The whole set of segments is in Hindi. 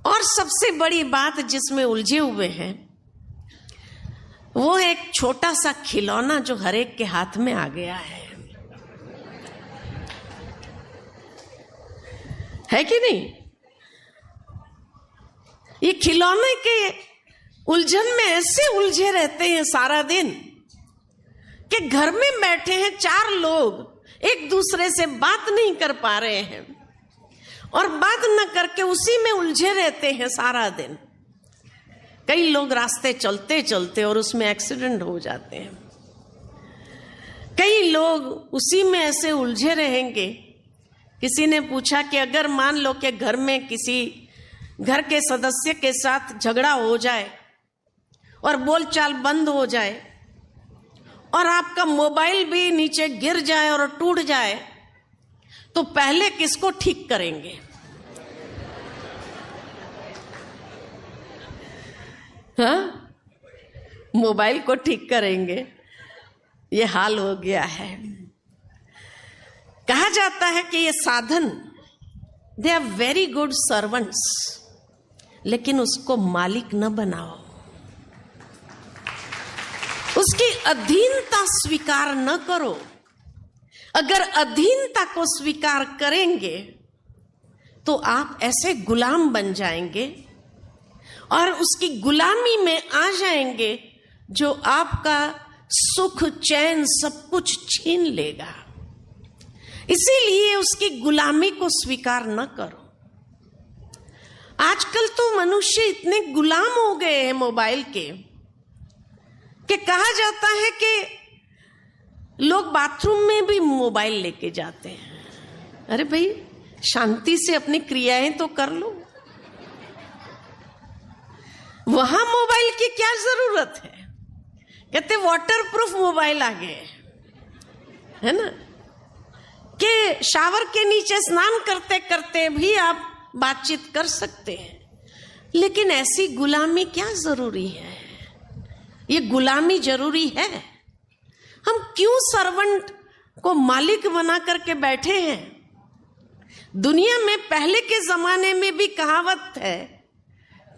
और सबसे बड़ी बात जिसमें उलझे हुए हैं वो है एक छोटा सा खिलौना जो हर एक के हाथ में आ गया है कि नहीं? ये खिलौने के उलझन में ऐसे उलझे रहते हैं सारा दिन कि घर में बैठे हैं 4 लोग एक दूसरे से बात नहीं कर पा रहे हैं और बात न करके उसी में उलझे रहते हैं सारा दिन। कई लोग रास्ते चलते चलते और उसमें एक्सीडेंट हो जाते हैं। कई लोग उसी में ऐसे उलझे रहेंगे। किसी ने पूछा कि अगर मान लो कि घर में किसी घर के सदस्य के साथ झगड़ा हो जाए और बोलचाल बंद हो जाए और आपका मोबाइल भी नीचे गिर जाए और टूट जाए तो पहले किसको ठीक करेंगे? हाँ, मोबाइल को ठीक करेंगे। ये हाल हो गया है। कहा जाता है कि ये साधन they are very good servants, लेकिन उसको मालिक न बनाओ, उसकी अधीनता स्वीकार न करो। अगर अधीनता को स्वीकार करेंगे तो आप ऐसे गुलाम बन जाएंगे और उसकी गुलामी में आ जाएंगे जो आपका सुख चैन सब कुछ छीन लेगा। इसीलिए उसकी गुलामी को स्वीकार न करो। आजकल तो मनुष्य इतने गुलाम हो गए हैं मोबाइल के कि कहा जाता है कि लोग बाथरूम में भी मोबाइल लेके जाते हैं। अरे भाई, शांति से अपनी क्रियाएं तो कर लो, वहां मोबाइल की क्या जरूरत है? कहते वाटर प्रूफ मोबाइल आ गए है ना, कि शावर के नीचे स्नान करते करते भी आप बातचीत कर सकते हैं। लेकिन ऐसी गुलामी क्या जरूरी है? ये गुलामी जरूरी है? हम क्यों सर्वेंट को मालिक बना करके बैठे हैं? दुनिया में पहले के जमाने में भी कहावत है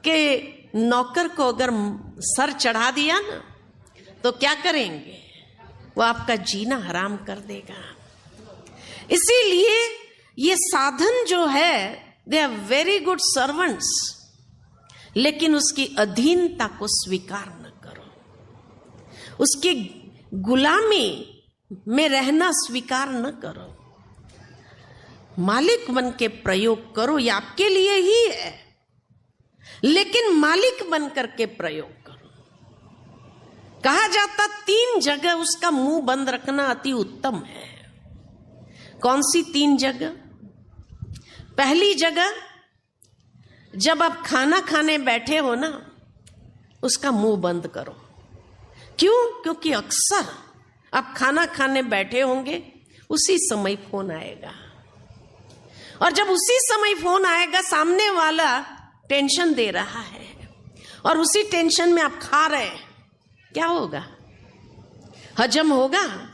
कि नौकर को अगर सर चढ़ा दिया ना तो क्या करेंगे? वो आपका जीना हराम कर देगा। इसीलिए ये साधन जो है they are very good servants, लेकिन उसकी अधीनता को स्वीकार न करो, उसकी गुलामी में रहना स्वीकार न करो। मालिक बन के प्रयोग करो, ये आपके लिए ही है, लेकिन मालिक बन करके प्रयोग करो। कहा जाता 3 जगह उसका मुंह बंद रखना अति उत्तम है। कौन सी 3 जगह? पहली जगह, जब आप खाना खाने बैठे हो ना, उसका मुंह बंद करो। क्यों? क्योंकि अक्सर आप खाना खाने बैठे होंगे, उसी समय फोन आएगा, और जब उसी समय फोन आएगा सामने वाला टेंशन दे रहा है और उसी टेंशन में आप खा रहे हैं, क्या होगा? हजम होगा?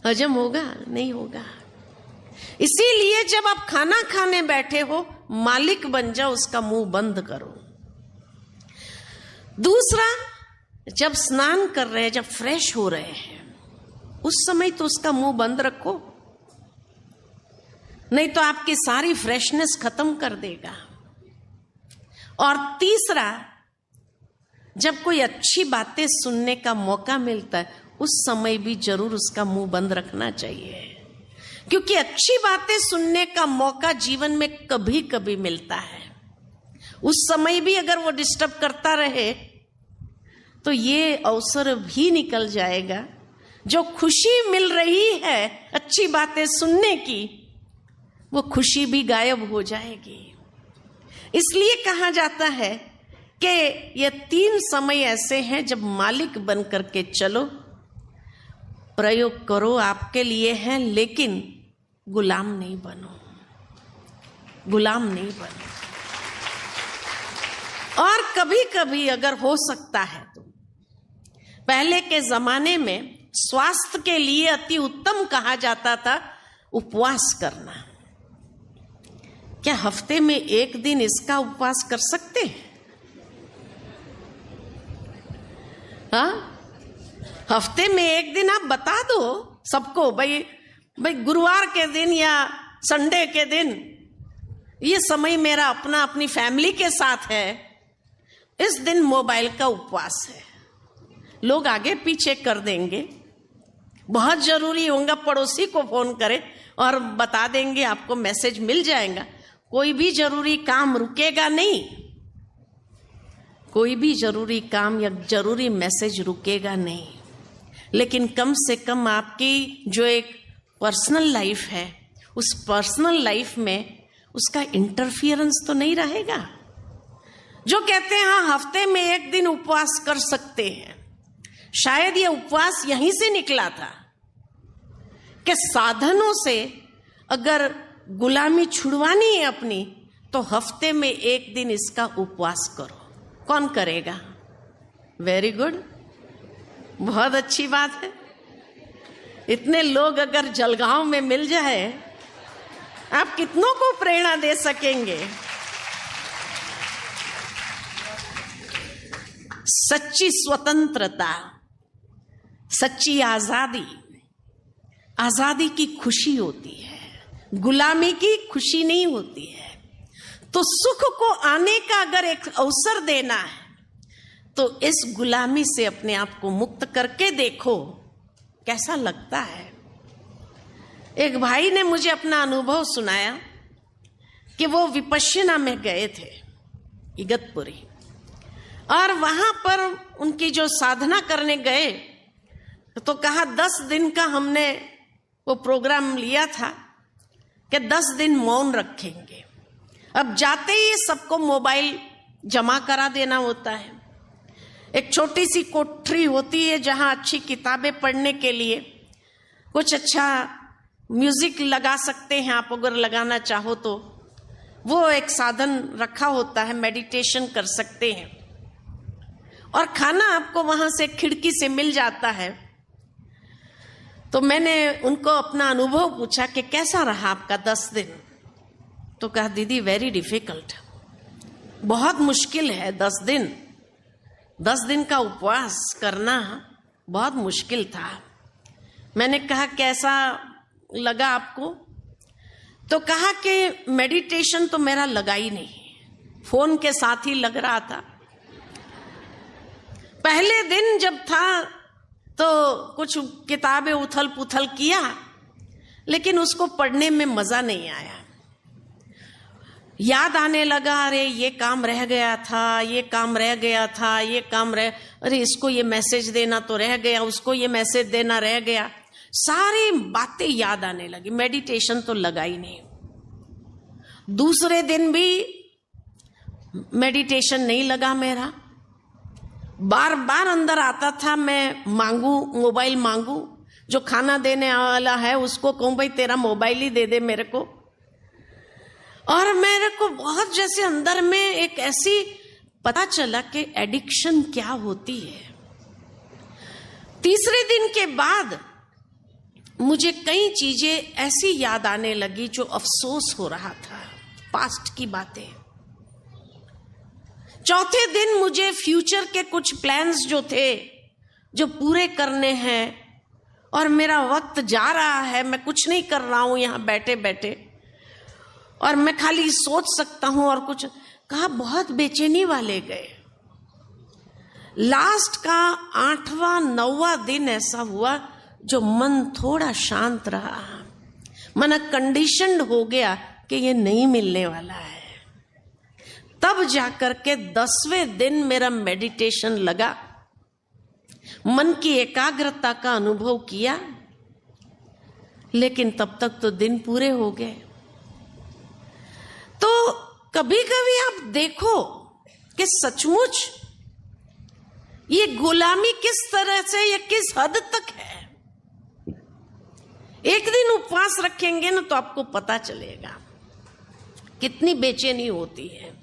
हजम होगा? नहीं होगा। इसीलिए जब आप खाना खाने बैठे हो, मालिक बन जाओ, उसका मुंह बंद करो। दूसरा, जब स्नान कर रहे हैं, जब फ्रेश हो रहे हैं, उस समय तो उसका मुंह बंद रखो, नहीं तो आपकी सारी फ्रेशनेस खत्म कर देगा। और तीसरा, जब कोई अच्छी बातें सुनने का मौका मिलता है, उस समय भी जरूर उसका मुंह बंद रखना चाहिए, क्योंकि अच्छी बातें सुनने का मौका जीवन में कभी कभी मिलता है। उस समय भी अगर वो डिस्टर्ब करता रहे तो ये अवसर भी निकल जाएगा। जो खुशी मिल रही है अच्छी बातें सुनने की, वो खुशी भी गायब हो जाएगी। इसलिए कहा जाता है कि ये 3 समय ऐसे हैं जब मालिक बन करके चलो, प्रयोग करो, आपके लिए है, लेकिन गुलाम नहीं बनो, गुलाम नहीं बनो। और कभी कभी अगर हो सकता है तो, पहले के जमाने में स्वास्थ्य के लिए अति उत्तम कहा जाता था उपवास करना, क्या हफ्ते में एक दिन इसका उपवास कर सकते हैं? हाँ, हफ्ते में एक दिन आप बता दो सबको, भाई गुरुवार के दिन या संडे के दिन ये समय मेरा अपना अपनी फैमिली के साथ है, इस दिन मोबाइल का उपवास है। लोग आगे पीछे कर देंगे, बहुत जरूरी होगा पड़ोसी को फोन करें और बता देंगे, आपको मैसेज मिल जाएगा। कोई भी जरूरी काम रुकेगा नहीं, कोई भी जरूरी काम या जरूरी मैसेज रुकेगा नहीं। लेकिन कम से कम आपकी जो एक पर्सनल लाइफ है, उस पर्सनल लाइफ में उसका इंटरफियरेंस तो नहीं रहेगा। जो कहते हैं हाँ हफ्ते में एक दिन उपवास कर सकते हैं, शायद ये उपवास यहीं से निकला था कि साधनों से अगर गुलामी छुड़वानी है अपनी, तो हफ्ते में एक दिन इसका उपवास करो। कौन करेगा? वेरी गुड, बहुत अच्छी बात है। इतने लोग अगर जलगांव में मिल जाए, आप कितनों को प्रेरणा दे सकेंगे। सच्ची स्वतंत्रता, सच्ची आजादी, आजादी की खुशी होती है, गुलामी की खुशी नहीं होती है। तो सुख को आने का अगर एक अवसर देना है, तो इस गुलामी से अपने आप को मुक्त करके देखो कैसा लगता है। एक भाई ने मुझे अपना अनुभव सुनाया कि वो विपश्यना में गए थे इगतपुरी, और वहां पर उनकी जो साधना करने गए तो कहा 10 दिन का हमने वो प्रोग्राम लिया था कि 10 दिन मौन रखेंगे। अब जाते ही सबको मोबाइल जमा करा देना होता है। एक छोटी सी कोठरी होती है जहां अच्छी किताबें पढ़ने के लिए कुछ अच्छा म्यूजिक लगा सकते हैं आप, अगर लगाना चाहो तो वो एक साधन रखा होता है, मेडिटेशन कर सकते हैं। और खाना आपको वहां से खिड़की से मिल जाता है। तो मैंने उनको अपना अनुभव पूछा कि कैसा रहा आपका 10 दिन। तो कहा दीदी वेरी डिफिकल्ट, बहुत मुश्किल है 10 दिन। 10 दिन का उपवास करना बहुत मुश्किल था। मैंने कहा कैसा लगा आपको? तो कहा कि मेडिटेशन तो मेरा लगा ही नहीं, फोन के साथ ही लग रहा था। पहले दिन जब था तो कुछ किताबें उथल पुथल किया, लेकिन उसको पढ़ने में मजा नहीं आया। याद आने लगा, अरे ये काम रह गया था, ये काम रह गया था, ये काम अरे इसको ये मैसेज देना तो रह गया, उसको ये मैसेज देना रह गया। सारी बातें याद आने लगी, मेडिटेशन तो लगा ही नहीं। दूसरे दिन भी मेडिटेशन नहीं लगा मेरा। बार बार अंदर आता था, मैं मांगू, मोबाइल मांगू, जो खाना देने वाला है उसको कहूं भाई तेरा मोबाइल ही दे दे मेरे को। और मेरे को बहुत जैसे अंदर में एक ऐसी पता चला कि एडिक्शन क्या होती है। तीसरे दिन के बाद मुझे कई चीजें ऐसी याद आने लगी जो अफसोस हो रहा था, पास्ट की बातें। चौथे दिन मुझे फ्यूचर के कुछ प्लान्स जो थे, जो पूरे करने हैं, और मेरा वक्त जा रहा है, मैं कुछ नहीं कर रहा हूं यहां बैठे बैठे, और मैं खाली सोच सकता हूं और कुछ। कहा बहुत बेचैनी वाले गए। लास्ट का 8वां 9वां दिन ऐसा हुआ जो मन थोड़ा शांत रहा, मन कंडीशनड हो गया कि ये नहीं मिलने वाला है। तब जाकर के 10वें दिन मेरा मेडिटेशन लगा, मन की एकाग्रता का अनुभव किया, लेकिन तब तक तो दिन पूरे हो गए। तो कभी कभी आप देखो कि सचमुच ये गुलामी किस तरह से या किस हद तक है। एक दिन उपवास रखेंगे ना तो आपको पता चलेगा कितनी बेचैनी होती है।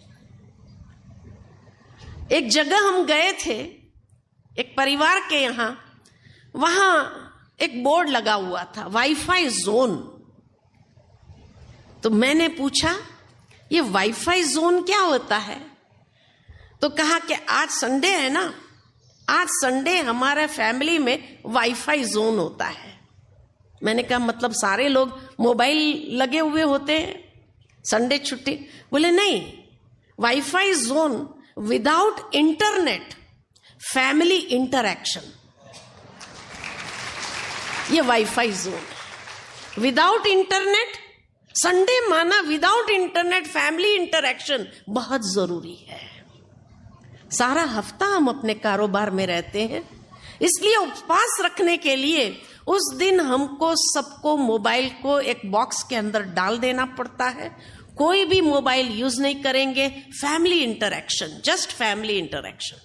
एक जगह हम गए थे, एक परिवार के यहां, वहां एक बोर्ड लगा हुआ था, वाईफाई जोन। तो मैंने पूछा ये वाईफाई जोन क्या होता है? तो कहा कि आज संडे है ना, आज संडे हमारे फैमिली में वाईफाई जोन होता है। मैंने कहा मतलब सारे लोग मोबाइल लगे हुए होते हैं, संडे छुट्टी? बोले नहीं, wifi zone without internet family interaction, ये वाईफाई जोन है। विदाउट इंटरनेट, संडे माना विदाउट इंटरनेट फैमिली इंटरैक्शन बहुत जरूरी है। सारा हफ्ता हम अपने कारोबार में रहते हैं, इसलिए उपवास रखने के लिए उस दिन हमको सबको मोबाइल को एक बॉक्स के अंदर डाल देना पड़ता है। कोई भी मोबाइल यूज नहीं करेंगे, family interaction, just family interaction.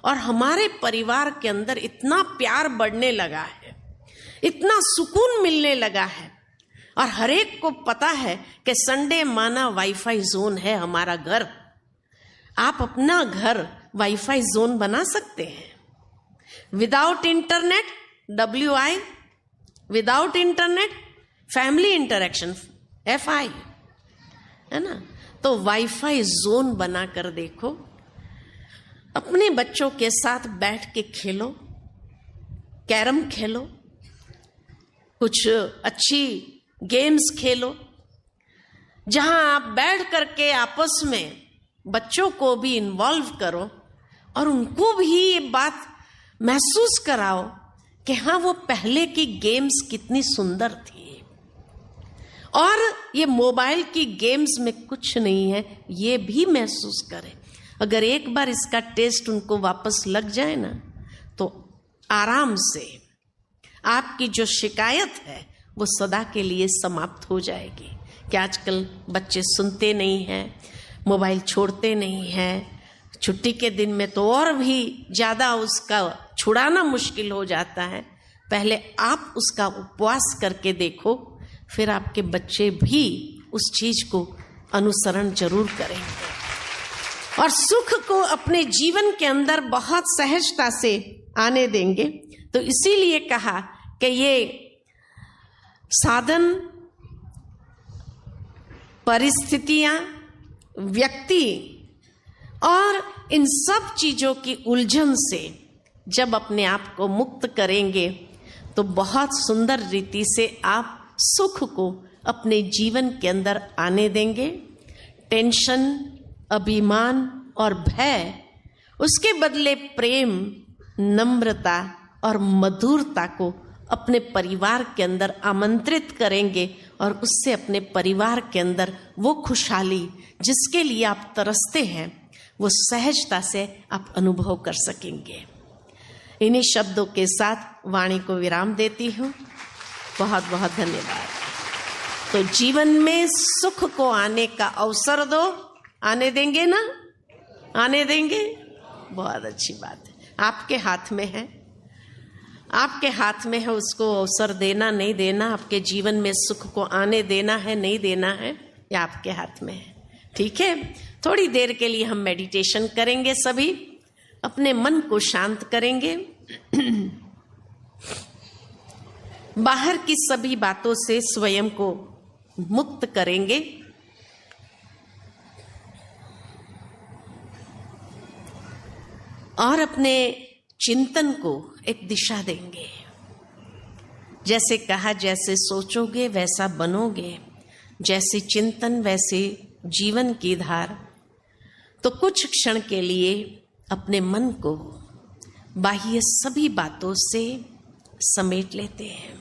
और हमारे परिवार के अंदर इतना प्यार बढ़ने लगा है, इतना सुकून मिलने लगा है, और हर एक को पता है कि संडे माना वाईफाई जोन है हमारा घर। आप अपना घर वाईफाई जोन बना सकते हैं। Without internet WI, without internet family interaction FI, है ना? तो वाईफाई जोन बनाकर देखो, अपने बच्चों के साथ बैठ के खेलो, कैरम खेलो, कुछ अच्छी गेम्स खेलो, जहां आप बैठ करके आपस में बच्चों को भी इन्वॉल्व करो और उनको भी ये बात महसूस कराओ कि हाँ, वो पहले की गेम्स कितनी सुंदर थी और ये मोबाइल की गेम्स में कुछ नहीं है, ये भी महसूस करें। अगर एक बार इसका टेस्ट उनको वापस लग जाए ना, तो आराम से आपकी जो शिकायत है वो सदा के लिए समाप्त हो जाएगी। कि आजकल बच्चे सुनते नहीं हैं, मोबाइल छोड़ते नहीं हैं, छुट्टी के दिन में तो और भी ज़्यादा उसका छुड़ाना मुश्किल हो जाता है। पहले आप उसका उपवास करके देखो, फिर आपके बच्चे भी उस चीज को अनुसरण जरूर करेंगे और सुख को अपने जीवन के अंदर बहुत सहजता से आने देंगे। तो इसीलिए कहा कि ये साधन, परिस्थितियां, व्यक्ति और इन सब चीजों की उलझन से जब अपने आप को मुक्त करेंगे तो बहुत सुंदर रीति से आप सुख को अपने जीवन के अंदर आने देंगे। टेंशन, अभिमान और भय, उसके बदले प्रेम, नम्रता और मधुरता को अपने परिवार के अंदर आमंत्रित करेंगे और उससे अपने परिवार के अंदर वो खुशहाली जिसके लिए आप तरसते हैं वो सहजता से आप अनुभव कर सकेंगे। इन्हीं शब्दों के साथ वाणी को विराम देती हूँ। बहुत बहुत धन्यवाद। तो जीवन में सुख को आने का अवसर दो। आने देंगे ना? आने देंगे? बहुत अच्छी बात है। आपके हाथ में है, आपके हाथ में है उसको अवसर देना नहीं देना, आपके जीवन में सुख को आने देना है नहीं देना है, ये आपके हाथ में है। ठीक है, थोड़ी देर के लिए हम मेडिटेशन करेंगे, सभी अपने मन को शांत करेंगे, बाहर की सभी बातों से स्वयं को मुक्त करेंगे और अपने चिंतन को एक दिशा देंगे। जैसे कहा, जैसे सोचोगे वैसा बनोगे, जैसे चिंतन वैसे जीवन की धार। तो कुछ क्षण के लिए अपने मन को बाह्य सभी बातों से समेट लेते हैं।